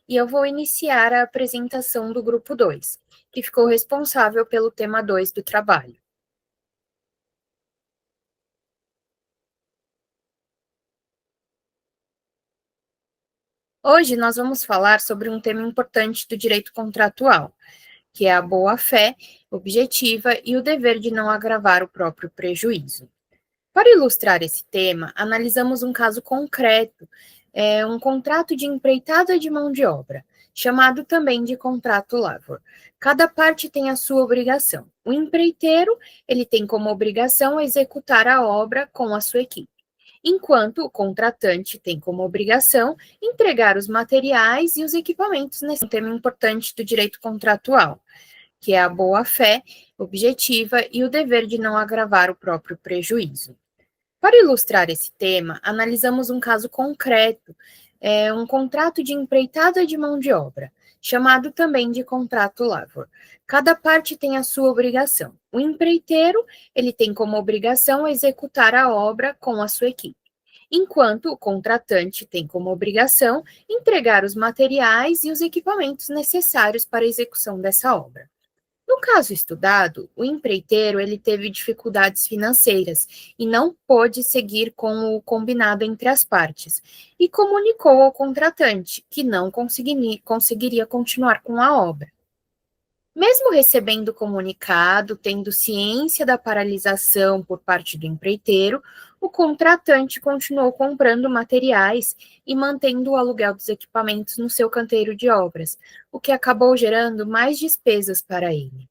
e eu vou iniciar a apresentação do grupo 2, que ficou responsável pelo tema 2 do trabalho. Hoje nós vamos falar sobre um tema importante do direito contratual, que é a boa-fé objetiva e o dever de não agravar o próprio prejuízo. Para ilustrar esse tema, analisamos um caso concreto, um contrato de empreitada de mão de obra, chamado também de contrato lavor. Cada parte tem a sua obrigação. O empreiteiro, ele tem como obrigação executar a obra com a sua equipe, enquanto o contratante tem como obrigação entregar os materiais e os equipamentos nesse tema importante do direito contratual, que é a boa-fé objetiva e o dever de não agravar o próprio prejuízo. Para ilustrar esse tema, analisamos um caso concreto, um contrato de empreitada de mão de obra, chamado também de contrato lavor. Cada parte tem a sua obrigação. O empreiteiro, ele tem como obrigação executar a obra com a sua equipe, enquanto o contratante tem como obrigação entregar os materiais e os equipamentos necessários para a execução dessa obra. No caso estudado, o empreiteiro ele teve dificuldades financeiras e não pôde seguir com o combinado entre as partes e comunicou ao contratante que não conseguiria continuar com a obra. Mesmo recebendo o comunicado, tendo ciência da paralisação por parte do empreiteiro, o contratante continuou comprando materiais e mantendo o aluguel dos equipamentos no seu canteiro de obras, o que acabou gerando mais despesas para ele.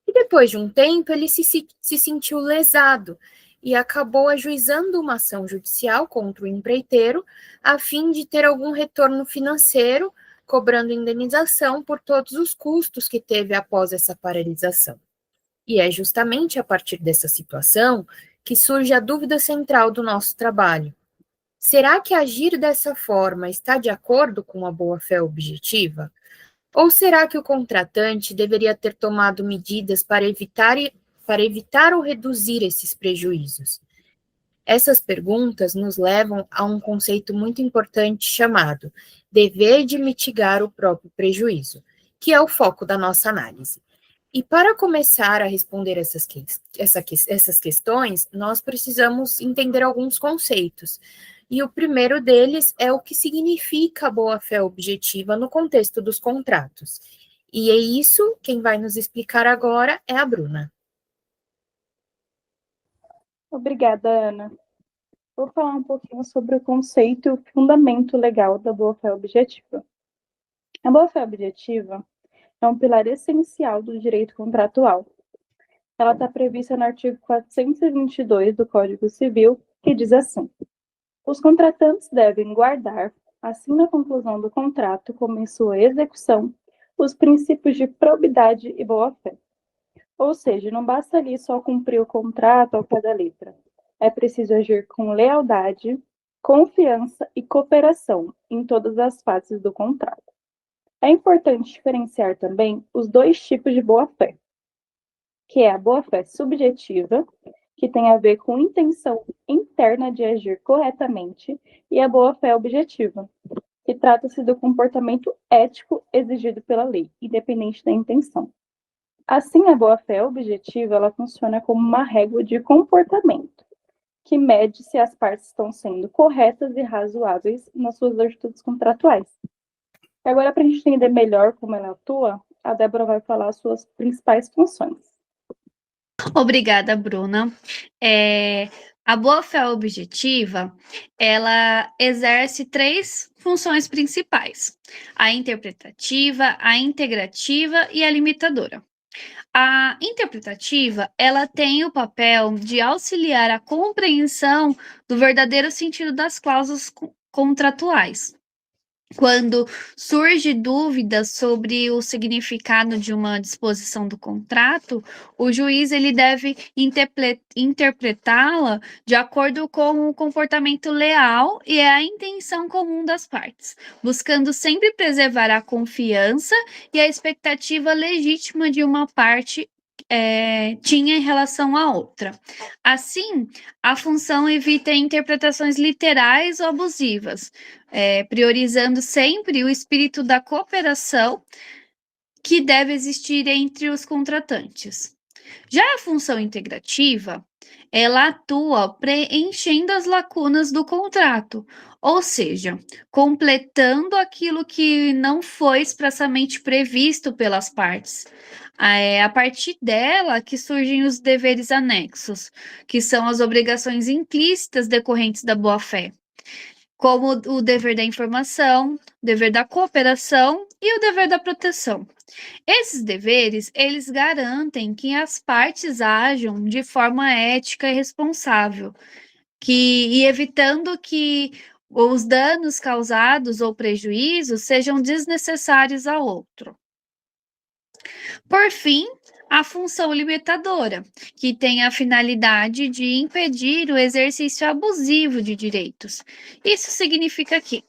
E depois de um tempo, ele se sentiu lesado e acabou ajuizando uma ação judicial contra o empreiteiro, a fim de ter algum retorno financeiro, cobrando indenização por todos os custos que teve após essa paralisação. E é justamente a partir dessa situação que surge a dúvida central do nosso trabalho. Será que agir dessa forma está de acordo com a boa-fé objetiva? Ou será que o contratante deveria ter tomado medidas para evitar ou reduzir esses prejuízos? Essas perguntas nos levam a um conceito muito importante chamado dever de mitigar o próprio prejuízo, que é o foco da nossa análise. E para começar a responder essas questões, nós precisamos entender alguns conceitos. E o primeiro deles é o que significa a boa-fé objetiva no contexto dos contratos. E é isso, quem vai nos explicar agora é a Bruna. Obrigada, Ana. Vou falar um pouquinho sobre o conceito e o fundamento legal da boa-fé objetiva. A boa-fé objetiva é um pilar essencial do direito contratual. Ela está prevista no artigo 422 do Código Civil, que diz assim: os contratantes devem guardar, assim na conclusão do contrato como em sua execução, os princípios de probidade e boa-fé. Ou seja, não basta ali só cumprir o contrato ao pé da letra. É preciso agir com lealdade, confiança e cooperação em todas as fases do contrato. É importante diferenciar também os dois tipos de boa-fé, que é a boa-fé subjetiva, que tem a ver com intenção interna de agir corretamente, e a boa-fé objetiva, que trata-se do comportamento ético exigido pela lei, independente da intenção. Assim, a boa-fé objetiva ela funciona como uma régua de comportamento, que mede se as partes estão sendo corretas e razoáveis nas suas atitudes contratuais. E agora, para a gente entender melhor como ela atua, a Débora vai falar as suas principais funções. Obrigada, Bruna. A boa-fé objetiva, ela exerce 3 funções principais: a interpretativa, a integrativa e a limitadora. A interpretativa, ela tem o papel de auxiliar a compreensão do verdadeiro sentido das cláusulas contratuais. Quando surge dúvida sobre o significado de uma disposição do contrato, o juiz ele deve interpretá-la de acordo com o comportamento leal e a intenção comum das partes, buscando sempre preservar a confiança e a expectativa legítima de uma parte tinha em relação à outra. Assim, a função evita interpretações literais ou abusivas, priorizando sempre o espírito da cooperação que deve existir entre os contratantes. Já a função integrativa, ela atua preenchendo as lacunas do contrato, ou seja, completando aquilo que não foi expressamente previsto pelas partes. É a partir dela que surgem os deveres anexos, que são as obrigações implícitas decorrentes da boa-fé, como o dever da informação, o dever da cooperação e o dever da proteção. Esses deveres, eles garantem que as partes ajam de forma ética e responsável, e evitando que os danos causados ou prejuízos sejam desnecessários ao outro. Por fim, a função limitadora, que tem a finalidade de impedir o exercício abusivo de direitos. Isso significa que,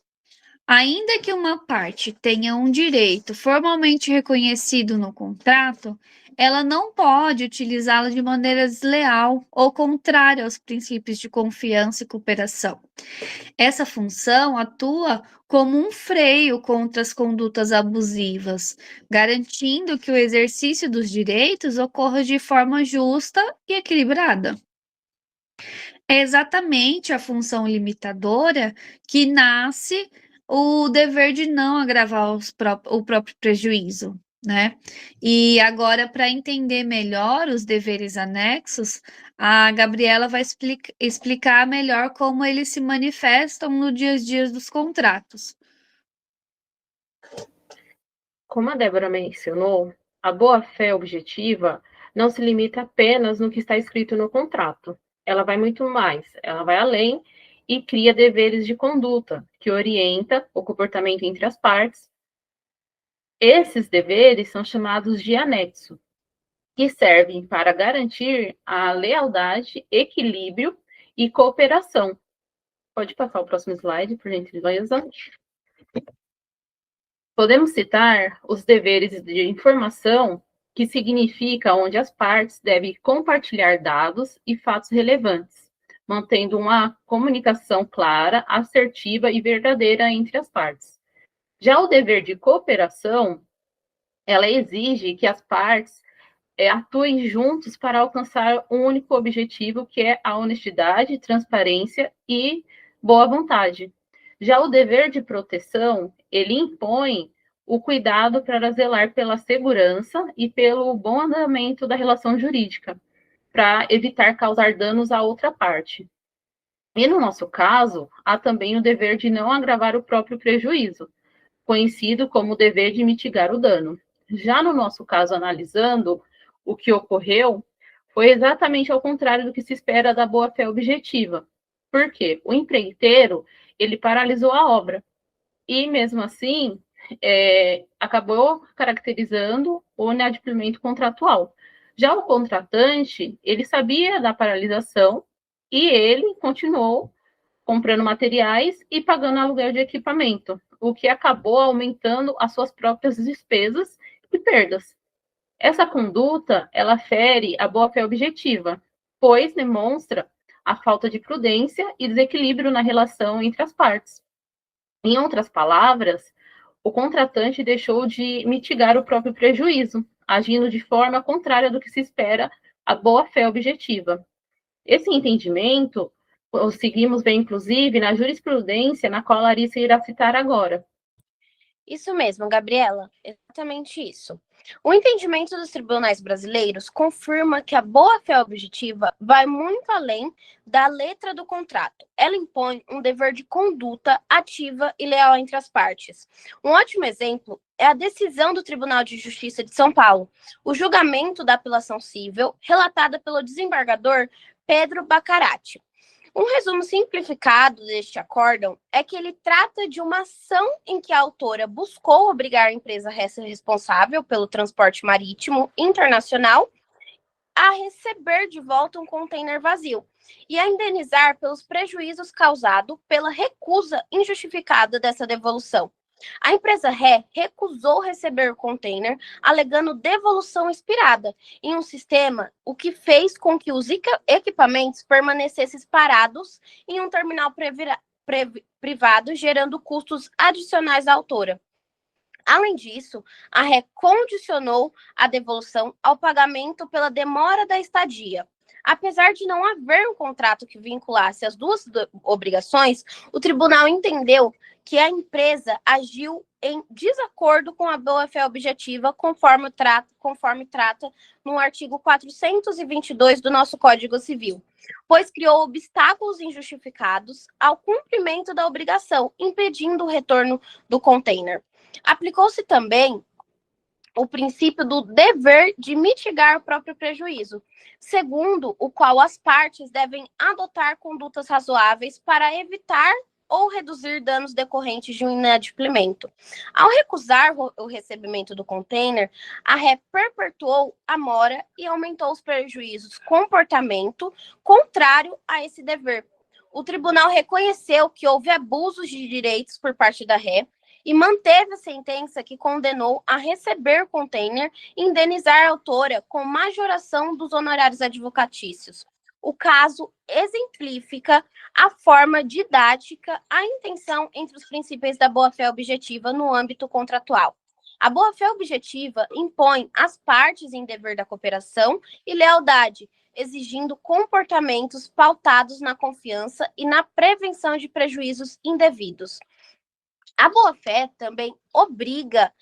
ainda que uma parte tenha um direito formalmente reconhecido no contrato, ela não pode utilizá-lo de maneira desleal ou contrária aos princípios de confiança e cooperação. Essa função atua como um freio contra as condutas abusivas, garantindo que o exercício dos direitos ocorra de forma justa e equilibrada. É exatamente a função limitadora que nasce o dever de não agravar o próprio prejuízo, né? E agora, para entender melhor os deveres anexos, a Gabriela vai explicar melhor como eles se manifestam no dia a dia dos contratos. Como a Débora mencionou, a boa-fé objetiva não se limita apenas no que está escrito no contrato. Ela vai muito mais, ela vai além e cria deveres de conduta, que orienta o comportamento entre as partes. Esses deveres são chamados de anexo, que servem para garantir a lealdade, equilíbrio e cooperação. Pode passar o próximo slide, por gentileza. Podemos citar os deveres de informação, que significa onde as partes devem compartilhar dados e fatos relevantes, mantendo uma comunicação clara, assertiva e verdadeira entre as partes. Já o dever de cooperação, ela exige que as partes atuem juntos para alcançar um único objetivo, que é a honestidade, transparência e boa vontade. Já o dever de proteção, ele impõe o cuidado para zelar pela segurança e pelo bom andamento da relação jurídica, para evitar causar danos à outra parte. E no nosso caso, há também o dever de não agravar o próprio prejuízo, conhecido como o dever de mitigar o dano. Já no nosso caso, analisando o que ocorreu, foi exatamente ao contrário do que se espera da boa-fé objetiva. Por quê? O empreiteiro, ele paralisou a obra. E, mesmo assim, acabou caracterizando o inadimplemento contratual. Já o contratante, ele sabia da paralisação e ele continuou comprando materiais e pagando aluguel de equipamento, o que acabou aumentando as suas próprias despesas e perdas. Essa conduta, ela fere a boa-fé objetiva, pois demonstra a falta de prudência e desequilíbrio na relação entre as partes. Em outras palavras, o contratante deixou de mitigar o próprio prejuízo, agindo de forma contrária do que se espera a boa-fé objetiva. Esse entendimento conseguimos ver, inclusive, na jurisprudência, na qual a Larissa irá citar agora. Isso mesmo, Gabriela, exatamente isso. O entendimento dos tribunais brasileiros confirma que a boa-fé objetiva vai muito além da letra do contrato. Ela impõe um dever de conduta ativa e leal entre as partes. Um ótimo exemplo é a decisão do Tribunal de Justiça de São Paulo, o julgamento da apelação civil, relatada pelo desembargador Pedro Baccarati. Um resumo simplificado deste acórdão é que ele trata de uma ação em que a autora buscou obrigar a empresa responsável pelo transporte marítimo internacional a receber de volta um container vazio e a indenizar pelos prejuízos causados pela recusa injustificada dessa devolução. A empresa Ré recusou receber o container, alegando devolução expirada em um sistema, o que fez com que os equipamentos permanecessem parados em um terminal privado, gerando custos adicionais à autora. Além disso, a Ré condicionou a devolução ao pagamento pela demora da estadia. Apesar de não haver um contrato que vinculasse as duas obrigações, o tribunal entendeu que a empresa agiu em desacordo com a boa-fé objetiva, conforme trata no artigo 422 do nosso Código Civil, pois criou obstáculos injustificados ao cumprimento da obrigação, impedindo o retorno do container. Aplicou-se também o princípio do dever de mitigar o próprio prejuízo, segundo o qual as partes devem adotar condutas razoáveis para evitar ou reduzir danos decorrentes de um inadimplemento. Ao recusar o recebimento do container, a Ré perpetuou a mora e aumentou os prejuízos, comportamento contrário a esse dever. O tribunal reconheceu que houve abusos de direitos por parte da Ré e manteve a sentença que condenou a receber o container e indenizar a autora com majoração dos honorários advocatícios. O caso exemplifica a forma didática, a intenção entre os princípios da boa-fé objetiva no âmbito contratual. A boa-fé objetiva impõe às partes em dever da cooperação e lealdade, exigindo comportamentos pautados na confiança e na prevenção de prejuízos indevidos. A boa-fé também obriga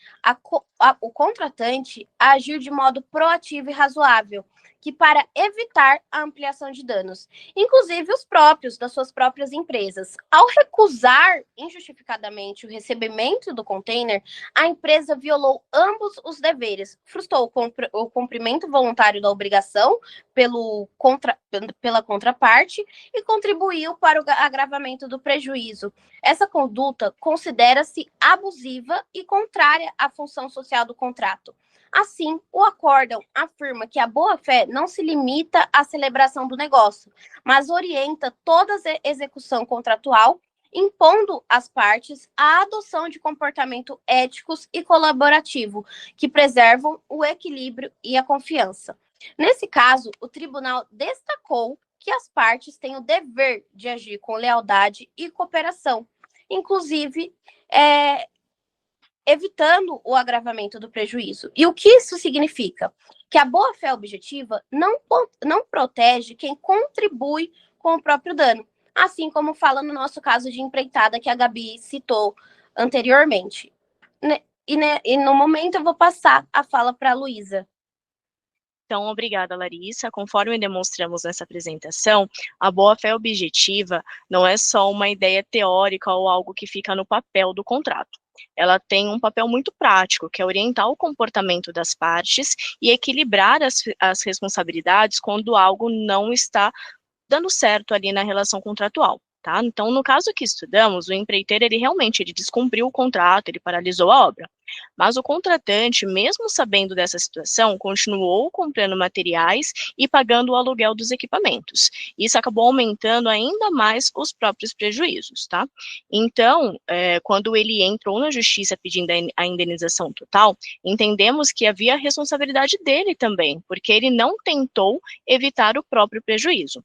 o contratante a agir de modo proativo e razoável, que para evitar a ampliação de danos, inclusive os próprios, das suas próprias empresas. Ao recusar injustificadamente o recebimento do container, a empresa violou ambos os deveres, frustrou o cumprimento voluntário da obrigação pela contraparte e contribuiu para o agravamento do prejuízo. Essa conduta considera-se abusiva e contrária à função social do contrato. Assim, o acórdão afirma que a boa-fé não se limita à celebração do negócio, mas orienta toda a execução contratual, impondo às partes a adoção de comportamento éticos e colaborativo, que preservam o equilíbrio e a confiança. Nesse caso, o tribunal destacou que as partes têm o dever de agir com lealdade e cooperação, inclusive evitando o agravamento do prejuízo. E o que isso significa? Que a boa-fé objetiva não protege quem contribui com o próprio dano, assim como fala no nosso caso de empreitada que a Gabi citou anteriormente. E no momento eu vou passar a fala para a Luísa. Então, obrigada, Larissa. Conforme demonstramos nessa apresentação, a boa-fé objetiva não é só uma ideia teórica ou algo que fica no papel do contrato. Ela tem um papel muito prático, que é orientar o comportamento das partes e equilibrar as responsabilidades quando algo não está dando certo ali na relação contratual. Tá? Então, no caso que estudamos, o empreiteiro, ele descumpriu o contrato, ele paralisou a obra. Mas o contratante, mesmo sabendo dessa situação, continuou comprando materiais e pagando o aluguel dos equipamentos. Isso acabou aumentando ainda mais os próprios prejuízos, tá? Então, quando ele entrou na justiça pedindo a indenização total, entendemos que havia a responsabilidade dele também, porque ele não tentou evitar o próprio prejuízo.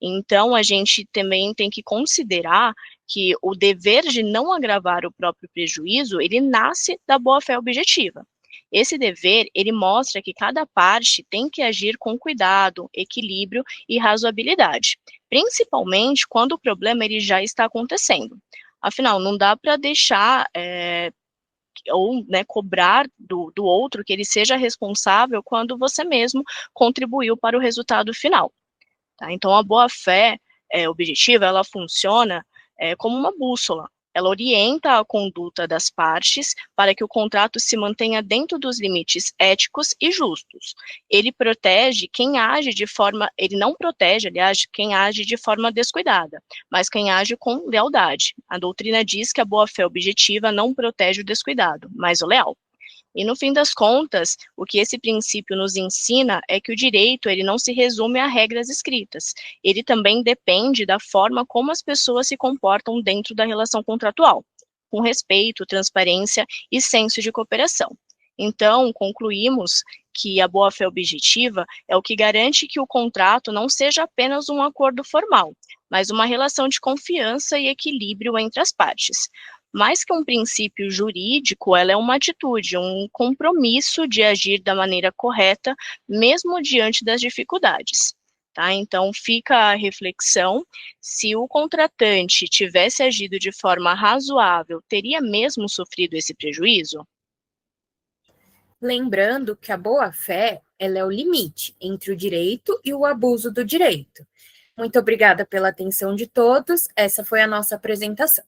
Então, a gente também tem que considerar que o dever de não agravar o próprio prejuízo, ele nasce da boa-fé objetiva. Esse dever, ele mostra que cada parte tem que agir com cuidado, equilíbrio e razoabilidade, principalmente quando o problema ele já está acontecendo. Afinal, não dá para deixar ou cobrar do outro que ele seja responsável quando você mesmo contribuiu para o resultado final. Tá? Então, a boa-fé objetiva, ela funciona como uma bússola. Ela orienta a conduta das partes para que o contrato se mantenha dentro dos limites éticos e justos. Ele protege quem age de forma, ele não protege, aliás, quem age de forma descuidada, mas quem age com lealdade. A doutrina diz que a boa-fé objetiva não protege o descuidado, mas o leal. E no fim das contas, o que esse princípio nos ensina é que o direito ele não se resume a regras escritas. Ele também depende da forma como as pessoas se comportam dentro da relação contratual. com respeito, transparência e senso de cooperação. Então, concluímos que a boa-fé objetiva é o que garante que o contrato não seja apenas um acordo formal, mas uma relação de confiança e equilíbrio entre as partes. Mais que um princípio jurídico, ela é uma atitude, um compromisso de agir da maneira correta, mesmo diante das dificuldades. Tá? Então, fica a reflexão: se o contratante tivesse agido de forma razoável, teria mesmo sofrido esse prejuízo? Lembrando que a boa-fé, ela é o limite entre o direito e o abuso do direito. Muito obrigada pela atenção de todos. Essa foi a nossa apresentação.